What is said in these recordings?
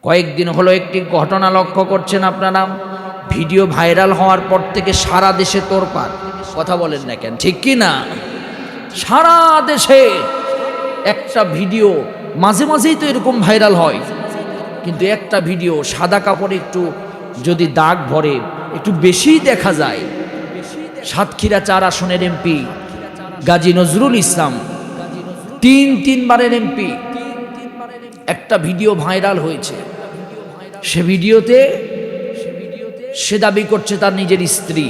কয়েকদিন হলো একটি ঘটনা লক্ষ্য করছেন আপনারা, ভিডিও ভাইরাল হওয়ার পর থেকে সারা দেশে তোড়পাড়। কথা বলেন না কেন, ঠিক কি না? সারা দেশে একটা ভিডিও, মাঝে মাঝেই তো এরকম ভাইরাল হয়, কিন্তু একটা ভিডিও সাদা কাপড়ে একটু যদি দাগ ভরে একটু বেশিই দেখা যায়। সাতক্ষীরা 4 আসনের এমপি গাজী নজরুল ইসলাম, 3বারের এমপি, একটা ভিডিও ভাইরাল হয়েছে। সে ভিডিওতে সে দাবি করছে তার নিজের স্ত্রী,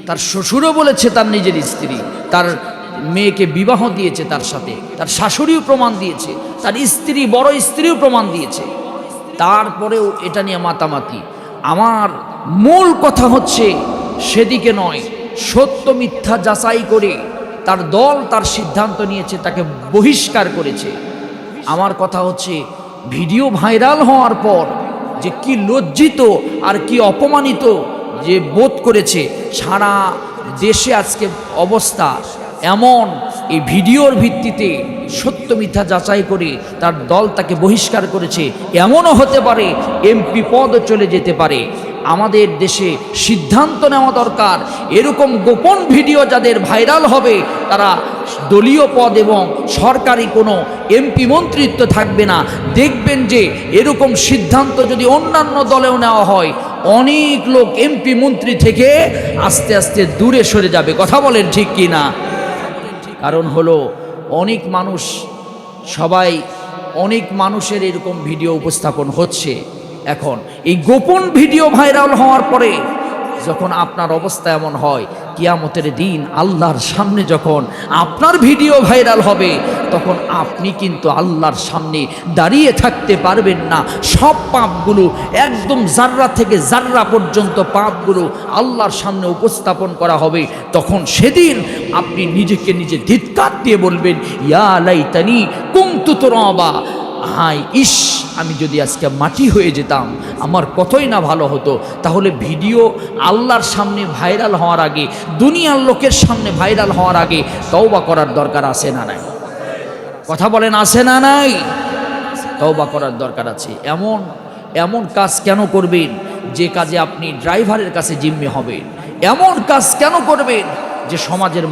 তার শ্বশুরও বলেছে তার নিজের স্ত্রী, তার মেয়েকে বিবাহ দিয়েছে তার সাথে, তার শাশুড়িও প্রমাণ দিয়েছে, তার স্ত্রী বড় স্ত্রীও প্রমাণ দিয়েছে। তারপরেও এটা নিয়ে মাতামাতি। আমার মূল কথা হচ্ছে সেদিকে নয়, সত্য মিথ্যা যাচাই করে তার দল তার সিদ্ধান্ত নিয়েছে, তাকে বহিষ্কার করেছে। আমার কথা হচ্ছে ভিডিও ভাইরাল হওয়ার পর যে কি লজ্জিত আর কি অপমানিত যে বোধ করেছে সারা দেশে আজকে অবস্থা এমন। এই ভিডিওর ভিত্তিতে সত্য মিথ্যা যাচাই করে তার দল তাকে বহিষ্কার করেছে। এমনও হতে পারে এমপি পদও চলে যেতে পারে। আমাদের দেশে সিদ্ধান্ত নেওয়া দরকার, এরকম গোপন ভিডিও যাদের ভাইরাল হবে তারা দলীয় পদ এবং সরকারি কোনো এমপি মন্ত্রিত্ব থাকবে না। দেখবেন যে এরকম সিদ্ধান্ত যদি অন্যান্য দলেও নেওয়া হয়, অনেক লোক এমপি মন্ত্রী থেকে আস্তে আস্তে দূরে সরে যাবে। কথা বলেন ঠিক কি না? কারণ হলো অনেক মানুষ, সবাই অনেক মানুষের এরকম ভিডিও উপস্থাপন হচ্ছে। এখন এই গোপন ভিডিও ভাইরাল হওয়ার পরে যখন আপনার অবস্থা এমন হয়, কিয়ামতের দিন আল্লাহর সামনে যখন আপনার ভিডিও ভাইরাল হবে, তখন আপনি কিন্তু আল্লাহর সামনে দাঁড়িয়ে থাকতে পারবেন না। সব পাপগুলো একদম জাররা থেকে জাররা পর্যন্ত পাপগুলো আল্লাহর সামনে উপস্থাপন করা হবে। তখন সেদিন আপনি নিজেকে নিজে ধিক্কার দিয়ে বলবেন, ইয়া লাইতানি কুনতু তুরাবা, হায় ইস, আমি যদি আজকে মাটি হয়ে যেতাম আমার কতই না ভালো হতো। তাহলে ভিডিও আল্লাহর সামনে ভাইরাল হওয়ার আগে, দুনিয়ার লোকের সামনে ভাইরাল হওয়ার আগে তওবা করার দরকার আছে না নাই? কথা বলেন, আছে না নাই? তওবা করার দরকার আছে। এমন কাজ কেন করবেন যে কাজে আপনি ড্রাইভারের কাছে জিম্মি হবেন? এমন কাজ কেন করবেন যে সমাজের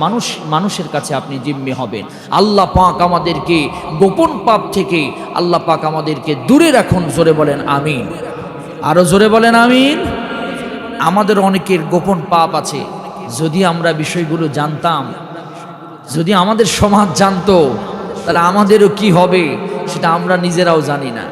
মানুষের কাছে আপনি জিম্মি হবেন? আল্লাহ পাক আমাদেরকে গোপন পাপ থেকে আল্লাহ পাক আমাদেরকে দূরে রাখুন। জোরে বলেন আমিন। আরো জোরে বলেন আমিন। আমাদের অনেকের গোপন পাপ আছে, যদি আমরা বিষয়গুলো জানতাম, যদি আমাদের সমাজ জানতো, তাহলে আমাদেরও কি হবে সেটা আমরা নিজেরাও জানি না।